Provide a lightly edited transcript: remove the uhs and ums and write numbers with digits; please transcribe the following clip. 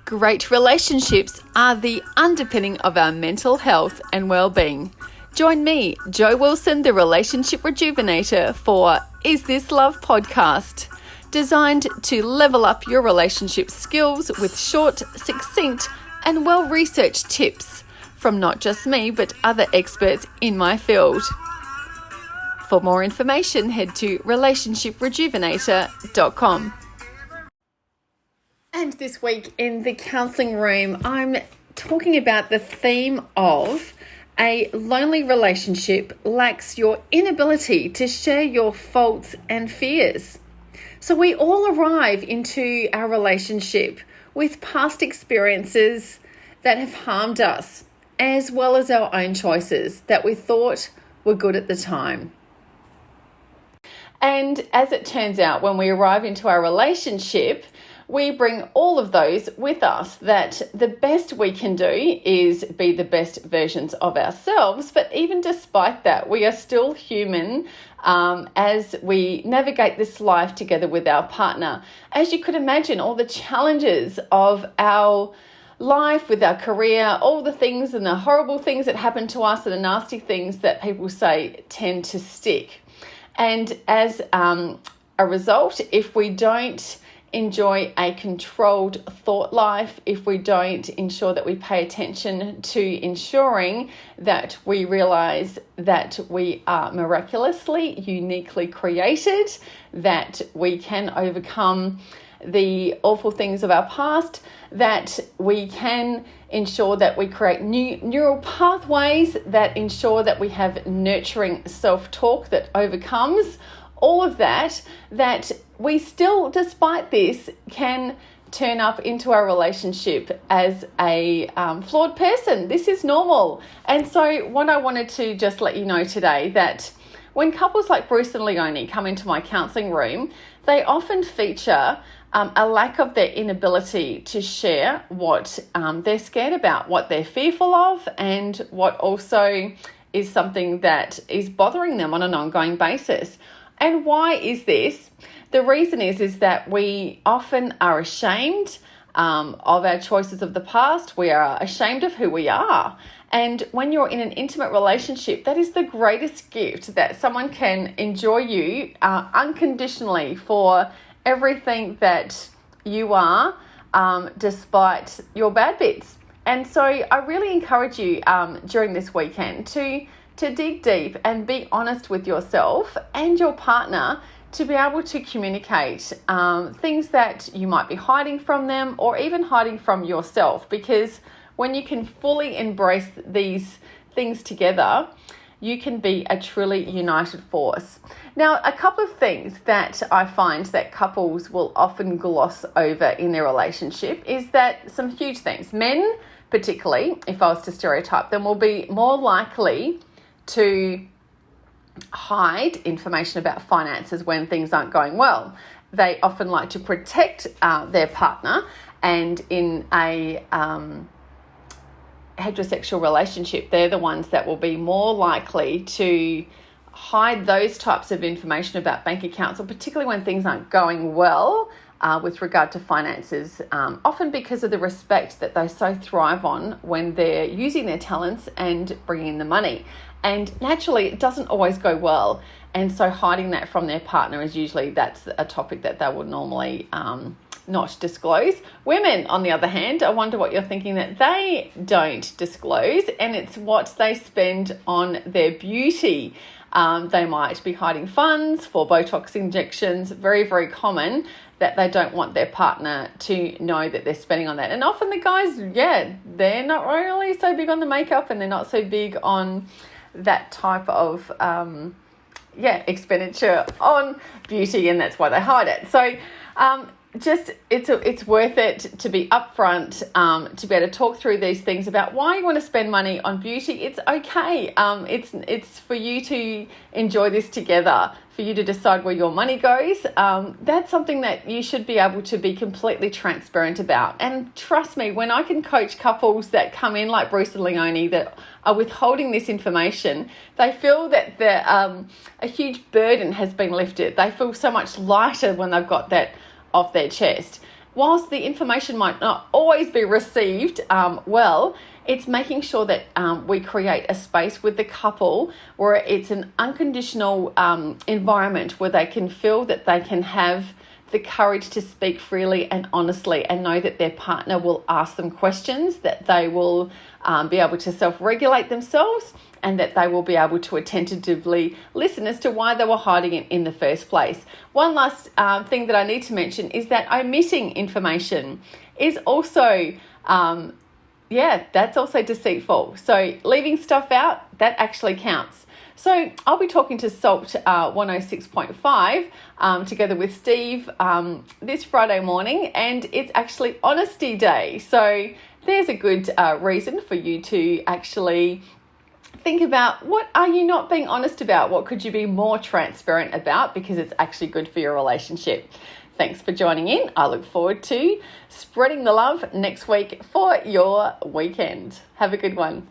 Great relationships are the underpinning of our mental health and well-being. Join me, Jo Wilson, the Relationship Rejuvenator, for Is This Love podcast, designed to level up your relationship skills with short, succinct, and well-researched tips from not just me, but other experts in my field. For more information, head to relationshiprejuvenator.com. And this week in the counselling room, I'm talking about the theme of a lonely relationship lacks your inability to share your faults and fears. So we all arrive into our relationship with past experiences that have harmed us, as well as our own choices that we thought were good at the time. And as it turns out, when we arrive into our relationship, we bring all of those with us, that the best we can do is be the best versions of ourselves. But even despite that, we are still human as we navigate this life together with our partner. As you could imagine, all the challenges of our life with our career, all the things and the horrible things that happen to us and the nasty things that people say tend to stick. And as a result, if we don't enjoy a controlled thought life, if we don't ensure that we pay attention to ensuring that we realize that we are miraculously, uniquely created, that we can overcome the awful things of our past, that we can ensure that we create new neural pathways that ensure that we have nurturing self-talk that overcomes all of that, that we still, despite this, can turn up into our relationship as a flawed person. This is normal. And so what I wanted to just let you know today, that when couples like Bruce and Leonie come into my counselling room, they often feature a lack of their inability to share what they're scared about, what they're fearful of, and what also is something that is bothering them on an ongoing basis. And why is this? The reason is that we often are ashamed of our choices of the past. We are ashamed of who we are. And when you're in an intimate relationship, that is the greatest gift, that someone can enjoy you unconditionally for everything that you are, despite your bad bits. And so I really encourage you during this weekend to dig deep and be honest with yourself and your partner, to be able to communicate things that you might be hiding from them or even hiding from yourself. Because when you can fully embrace these things together, you can be a truly united force. Now, a couple of things that I find that couples will often gloss over in their relationship is that some huge things. Men, particularly, if I was to stereotype them, will be more likely to hide information about finances when things aren't going well. They often like to protect their partner, and in a heterosexual relationship, they're the ones that will be more likely to hide those types of information about bank accounts, or particularly when things aren't going well with regard to finances, often because of the respect that they so thrive on when they're using their talents and bringing in the money. And naturally, it doesn't always go well. And so hiding that from their partner is usually, that's a topic that they will normally not disclose. Women, on the other hand, I wonder what you're thinking that they don't disclose, and it's what they spend on their beauty. They might be hiding funds for Botox injections, very, very common, that they don't want their partner to know that they're spending on that. And often the guys, they're not really so big on the makeup, and they're not so big on that type of expenditure on beauty, and that's why they hide it. So it's worth it to be upfront, to be able to talk through these things about why you want to spend money on beauty. It's okay. It's for you to enjoy this together, for you to decide where your money goes. That's something that you should be able to be completely transparent about. And trust me, when I can coach couples that come in like Bruce and Leonie that are withholding this information, they feel that a huge burden has been lifted. They feel so much lighter when they've got that off their chest. whilst the information might not always be received well, it's making sure that we create a space with the couple where it's an unconditional environment where they can feel that they can have the courage to speak freely and honestly and know that their partner will ask them questions, that they will be able to self-regulate themselves, and that they will be able to attentively listen as to why they were hiding it in the first place. One last thing that I need to mention is that omitting information is also that's also deceitful. So leaving stuff out, that actually counts. So I'll be talking to Salt 106.5 together with Steve this Friday morning, and it's actually Honesty Day. So there's a good reason for you to actually think about, what are you not being honest about? What could you be more transparent about? Because it's actually good for your relationship. Thanks for joining in. I look forward to spreading the love next week for your weekend. Have a good one.